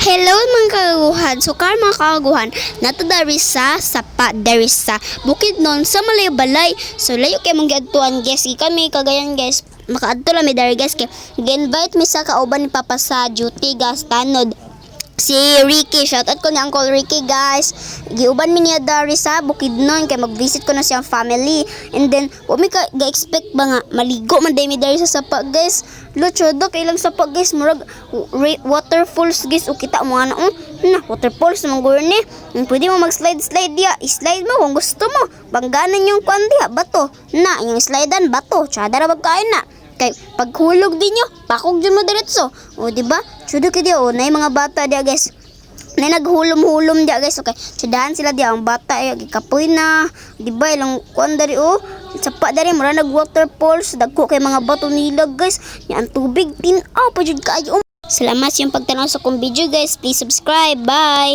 Hello mga kagaguhan. So mga kagaguhan, nato dari sa Sapa, dari sa bukid non sa balay. So layo kay mong giadtuan guys. Kami kagayan guys. Makaadto lang mi dari guys kay gi-invite mi sa kauban ni Papa sa duty gas tanod. Si Ricky, shoutout ko ni Uncle Ricky guys. Giuban mi niya dari sa Bukidnon kay mag-visit ko na siyang family. And then, wami ka ga-expect ba nga maligo man day mi dari sa Sapa guys. Luchodo kay lang Sapa guys, murag waterfalls guys. O kita mo ana na waterfalls naman guro ni. Pwede mo mag-slide dia. I-slide mo kung gusto mo. Bangganan yung kwan dia, bato. Na, yung slidean bato. Tsada ra pagkain na. Kay paghulog din nyo, pakog dyan mo diretso. O diba? Chudo ka diya, o na mga bata diya guys. Na naghulom-hulom diya guys. Okay, chudahan sila diya. Ang bata ay gikapoy na. Diba? Ilang kuan dari o. Sapa dari, mura nag-waterfalls. Dagko kay mga bato nila guys. Yan tubig, tinaw pa dyan kayo. Salamat yung pagtanaw sa kong video guys. Please subscribe. Bye!